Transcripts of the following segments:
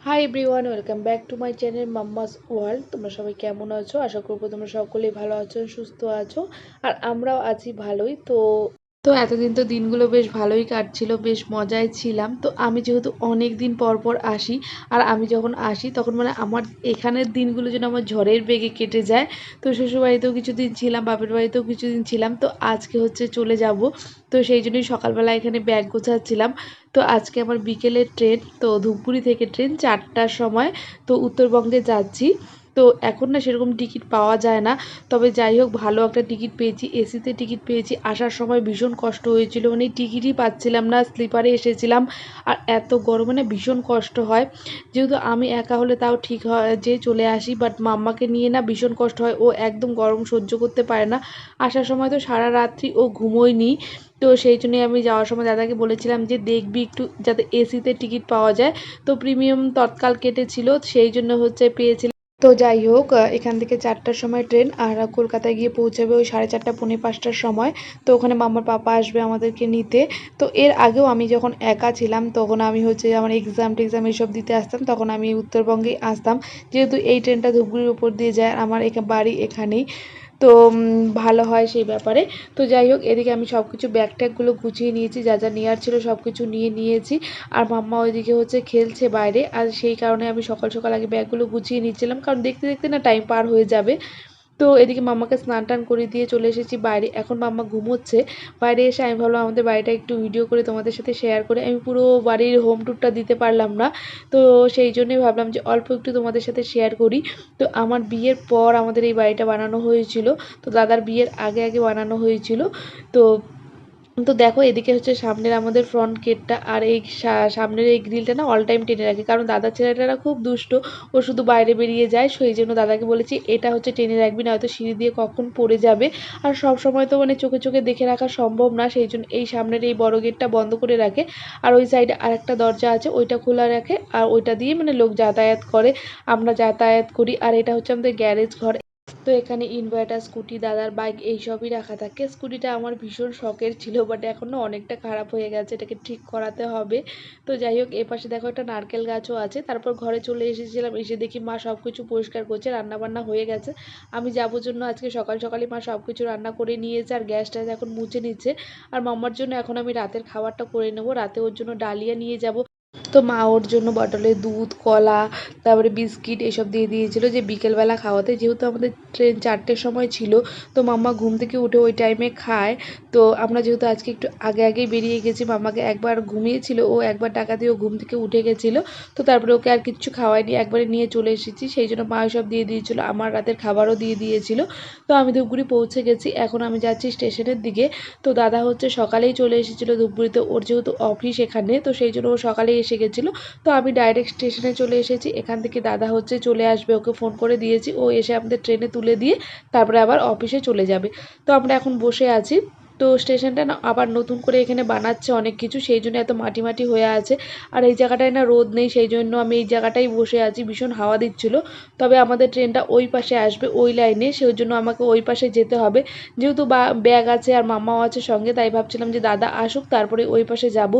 Hi everyone, welcome back to my channel mamma's world. তোমরা সবাই কেমন আছো? আশা করবো তোমরা সকলেই ভালো আছো, সুস্থ আছো, আর আমরাও আছি ভালোই। তো তো এতদিন তো দিনগুলো বেশ ভালোই কাটছিল, বেশ মজায় ছিলাম। তো আমি যেহেতু অনেক দিন পর পর আসি, আর আমি যখন আসি তখন মানে আমার এখানের দিনগুলো যেন আমার ঝড়ের বেগে কেটে যায়। তো শ্বশুরবাড়িতেও কিছুদিন ছিলাম, বাপের বাড়িতেও কিছুদিন ছিলাম, তো আজকে হচ্ছে চলে যাব। তো সেই জন্যই সকালবেলা এখানে ব্যাগ গোছাচ্ছিলাম। তো আজকে আমার বিকেলের ট্রেন, তো ধূপগুড়ি থেকে ট্রেন 4টার সময়। তো উত্তরবঙ্গে যাচ্ছি। তো এখন না সেরকম টিকিট পাওয়া যায় না, তবে যাই হোক ভালো একটা টিকিট পেয়েছি, এসিতে টিকিট পেয়েছি। আসার সময় ভীষণ কষ্ট হয়েছিল, মানে টিকিটই পাচ্ছিলাম না, স্লিপারে এসেছিলাম। আর এত গরমে না ভীষণ কষ্ট হয়। যেহেতু আমি একা হলে তাও ঠিক হয় যে চলে আসি, বাট মাম্মাকে নিয়ে না ভীষণ কষ্ট হয়, ও একদম গরম সহ্য করতে পারে না। আসার সময় তো সারা রাত্রি ও ঘুমোয়নি। তো সেই জন্যই আমি যাওয়ার সময় দাদাকে বলেছিলাম যে দেখবি একটু যাতে এসিতে টিকিট পাওয়া যায়। তো প্রিমিয়াম তৎকাল কেটেছিল, সেই জন্য হচ্ছে পেয়েছিলাম। তো যাই হোক, এখান থেকে 4টার সময় ট্রেন, আর কলকাতায় গিয়ে পৌঁছাবে ওই 4:30 পৌনে 5টার সময়। তো ওখানে মামার পাপা আসবে আমাদেরকে নিতে। তো এর আগেও আমি যখন একা ছিলাম তখন আমি হচ্ছে আমার এক্সাম টেক্সাম এসব দিতে আসতাম, তখন আমি উত্তরবঙ্গেই আসতাম। যেহেতু এই ট্রেনটা ধূপগুড়ির উপর দিয়ে যায়, আমার বাড়ি এখানেই। তো ভালো হয় সেই ব্যাপারে। তো যাই হোক, এদিকে আমি সব কিছু ব্যাগ ট্যাগগুলো গুছিয়ে নিয়েছি, যা যা নেওয়ার ছিল সব কিছু নিয়ে নিয়েছি। আর মাম্মা ওইদিকে হচ্ছে খেলছে বাইরে, আর সেই কারণে আমি সকাল সকাল আগে ব্যাগগুলো গুছিয়ে নিচ্ছিলাম, কারণ দেখতে দেখতে না টাইম পার হয়ে যাবে। তো এদিকে মাম্মাকে স্নান টান করে দিয়ে চলে এসেছি বাইরে, এখন মাম্মা ঘুমোচ্ছে। বাইরে এসে আমি ভাবলাম আমাদের বাড়িটা একটু ভিডিও করে তোমাদের সাথে শেয়ার করে, আমি পুরো বাড়ির হোম ট্যুরটা দিতে পারলাম না। তো সেই জন্যই ভাবলাম যে অল্প একটু তোমাদের সাথে শেয়ার করি। তো আমার বিয়ের পর আমাদের এই বাড়িটা বানানো হয়েছিল, তো দাদার বিয়ের আগে আগে বানানো হয়েছিল। তো তো দেখো, এদিকে হচ্ছে সামনের আমাদের ফ্রন্ট গেটটা, আর এই সামনের এই গ্রিলটা না অল টাইম টেনে রাখি, কারণ দাদার ছেলেটারা খুব দুষ্ট, ও শুধু বাইরে বেরিয়ে যায়। সেই জন্য দাদাকে বলেছি এটা হচ্ছে টেনে রাখবি, না হয়তো সিঁড়ি দিয়ে কখন পড়ে যাবে। আর সব সময় তো মানে চোখে চোখে দেখে রাখা সম্ভব না, সেই জন্য এই সামনের এই বড় গেটটা বন্ধ করে রাখে। আর ওই সাইডে আরেকটা দরজা আছে, ওইটা খোলা রাখে, আর ওইটা দিয়ে মানে লোক যাতায়াত করে, আমরা যাতায়াত করি। আর এটা হচ্ছে আমাদের গ্যারেজ ঘর। তো এখানে ইনভার্টার, স্কুটি, দাদার বাইক এইসবই রাখা থাকে। স্কুটিটা আমার ভীষণ শখের ছিল, বাট এখন না অনেকটা খারাপ হয়ে গেছে, এটাকে ঠিক করাতে হবে। তো যাই হোক, এপাশে দেখো একটা নারকেল গাছও আছে। তারপর ঘরে চলে এসেছিলাম, এসে দেখি মা সব কিছু পরিষ্কার করছে, রান্নাবান্না হয়ে গেছে। আমি যাবো জন্য আজকে সকাল সকালই মা সব কিছু রান্না করে নিয়েছে, আর গ্যাস ট্যাস এখন মুছে নিচ্ছে। আর মাম্মার জন্য এখন আমি রাতের খাবারটা করে নেবো, রাতে ওর জন্য ডালিয়া নিয়ে যাব। তো মা ওর জন্য বটলে দুধ, কলা, তারপরে বিস্কিট এসব দিয়ে দিয়েছিল, যে বিকেলবেলা খাওয়াতে। যেহেতু আমাদের ট্রেন 4টের সময় ছিল, তো মাম্মা ঘুম থেকে উঠে ওই টাইমে খায়। তো আমরা যেহেতু আজকে একটু আগে আগেই বেরিয়ে গেছি, মাম্মাকে একবার ঘুমিয়েছিল, ও একবার টাকা দিয়ে ও ঘুম থেকে উঠে গেছিলো। তো তারপরে ওকে আর কিচ্ছু খাওয়াইনি, একবারে নিয়ে চলে এসেছি। সেই জন্য মা সব দিয়ে দিয়েছিলো, আমার রাতের খাবারও দিয়ে দিয়েছিল। তো আমি ধূপগুড়ি পৌঁছে গেছি, এখন আমি যাচ্ছি স্টেশনের দিকে। তো দাদা হচ্ছে সকালেই চলে এসেছিলো ধূপগুড়িতে, ওর যেহেতু অফিস এখানে, তো সেই জন্য ও সকালেই এসে গেছিলো। তো আমি ডাইরেক্ট স্টেশনে চলে এসেছি, এখান থেকে দাদা হচ্ছে চলে আসবে, ওকে ফোন করে দিয়েছি, ও এসে আমাদের ট্রেনে তুলে দিয়ে তারপরে আবার অফিসে চলে যাবে। তো আমরা এখন বসে আছি। তো স্টেশনটা না আবার নতুন করে এখানে বানাচ্ছে অনেক কিছু, সেই জন্য এত মাটি মাটি হয়ে আছে। আর এই জায়গাটায় না রোদ নেই, সেই জন্য আমি এই জায়গাটাই বসে আছি, ভীষণ হাওয়া দিচ্ছিল। তবে আমাদের ট্রেনটা ওই পাশে আসবে, ওই লাইনে, সেই জন্য আমাকে ওই পাশে যেতে হবে। যেহেতু ব্যাগ আছে আর মাম্মাও আছে সঙ্গে, তাই ভাবছিলাম যে দাদা আসুক তারপরে ওই পাশে যাব।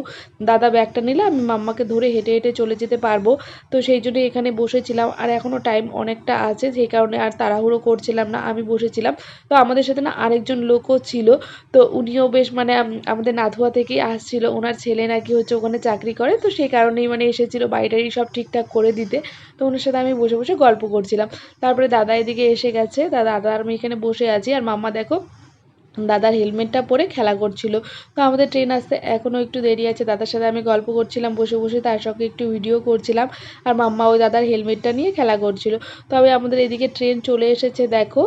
দাদা ব্যাগটা নিলে আমি মাম্মাকে ধরে হেঁটে হেঁটে চলে যেতে পারবো। তো সেই জন্য এখানে বসেছিলাম, আর এখনও টাইম অনেকটা আছে, সেই কারণে আর তাড়াহুড়ো করছিলাম না, আমি বসেছিলাম। তো আমাদের সাথে না আরেকজন লোকও ছিল। তো উনিও বেশ মানে আমাদের নাথুয়া থেকেই আসছিল, ওনার ছেলে নাকি হচ্ছে ওখানে চাকরি করে, তো সেই কারণেই মানে এসেছিল বাড়িটারি সব ঠিকঠাক করে দিতে। তো ওনার সাথে আমি বসে বসে গল্প করছিলাম। তারপরে দাদা এদিকে এসে গেছে, দাদা আর আমি এখানে বসে আছি, আর মাম্মা দেখো দাদার হেলমেটটা পরে খেলা করছিল। তো আমাদের ট্রেন আসতে এখনও একটু দেরি আছে, দাদার সাথে আমি গল্প করছিলাম বসে বসে, তার সঙ্গে একটু ভিডিও করছিলাম, আর মাম্মা ওই দাদার হেলমেটটা নিয়ে খেলা করছিল। তবে আমাদের এদিকে ট্রেন চলে এসেছে, দেখো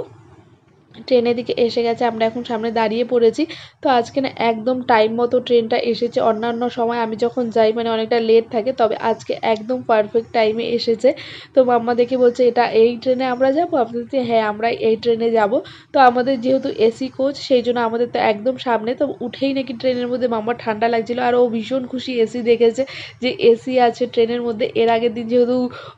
ট্রেনের দিকে এসে গেছে, আমরা এখন সামনে দাঁড়িয়ে পড়েছি। তো আজকে না একদম টাইম মতো ট্রেনটা এসেছে, অন্যান্য সময় আমি যখন যাই মানে অনেকটা লেট থাকে, তবে আজকে একদম পারফেক্ট টাইমে এসেছে। তো মাম্মা দেখে বলছে এটা এই ট্রেনে আমরা যাবো, আমি বলছি হ্যাঁ আমরা এই ট্রেনে যাব। তো আমাদের যেহেতু এসি কোচ, সেই জন্য আমাদের তো একদম সামনে, তো উঠেই নাকি ট্রেনের মধ্যে মাম্মার ঠান্ডা লাগছিল, আর ও ভীষণ খুশি এসি দেখেছে, যে এসি আছে ট্রেনের মধ্যে। এর আগের দিন যেহেতু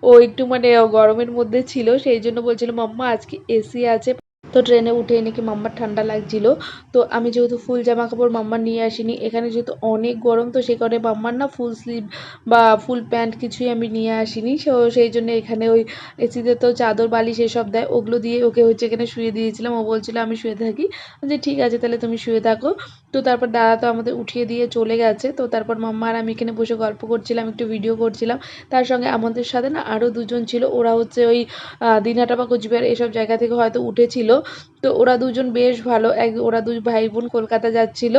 ও একটু মানে গরমের মধ্যে ছিল, সেই জন্য বলছিল মাম্মা আজকে এসি আছে। তো ট্রেনে উঠে নাকি মাম্মার ঠান্ডা লাগছিল। তো আমি যেহেতু ফুল জামা কাপড় মাম্মার নিয়ে আসিনি, এখানে যেহেতু অনেক গরম, তো সেই কারণে মাম্মার না ফুল স্লিভ বা ফুল প্যান্ট কিছুই আমি নিয়ে আসিনি। সেই জন্য এখানে ওই এসিতে তো চাদর বালিশ এসব দেয়, ওগুলো দিয়ে ওকে হচ্ছে এখানে শুয়ে দিয়েছিলাম। ও বলছিল আমি শুয়ে থাকি, যে ঠিক আছে তাহলে তুমি শুয়ে থাকো। তো তারপর দাদা তো আমাদের উঠিয়ে দিয়ে চলে গেছে। তো তারপর মাম্মা আর আমি এখানে বসে গল্প করছিলাম, একটু ভিডিও করছিলাম। তার সঙ্গে আমাদের সাথে না আরও দুজন ছিল, ওরা হচ্ছে ওই দিনহাটা বা কোচবিহার এসব জায়গা থেকে হয়তো উঠেছিল। তো ওরা দুজন বেশ ভালো, ওরা দুই ভাই বোন কলকাতা যাচ্ছিল।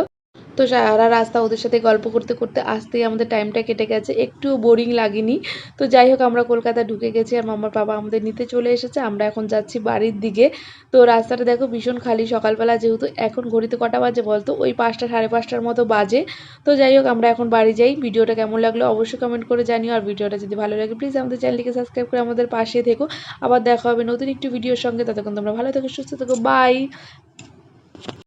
তো সারা রাস্তা ওদের সাথে গল্প করতে করতে আসতেই আমাদের টাইমটা কেটে গেছে, একটুও বোরিং লাগেনি। তো যাই হোক আমরা কলকাতা ঢুকে গেছি আর মাম্মার বাবা আমাদের নিতে চলে এসেছে। আমরা এখন যাচ্ছি বাড়ির দিকে। তো রাস্তাটা দেখো ভীষণ খালি, সকালবেলা যেহেতু, এখন ঘড়িতে কটা বাজে বলতো, ওই 5টা 5:30টার মতো বাজে। তো যাই হোক আমরা এখন বাড়ি যাই। ভিডিওটা কেমন লাগলো অবশ্যই কমেন্ট করে জানিও, আর ভিডিওটা যদি ভালো লাগে প্লিজ আমাদের চ্যানেলটিকে সাবস্ক্রাইব করে আমাদের পাশে থেকো। আবার দেখা হবে নতুন একটি ভিডিওর সঙ্গে, ততক্ষণ তোমরা ভালো থেকো, সুস্থ থেকো, বাই।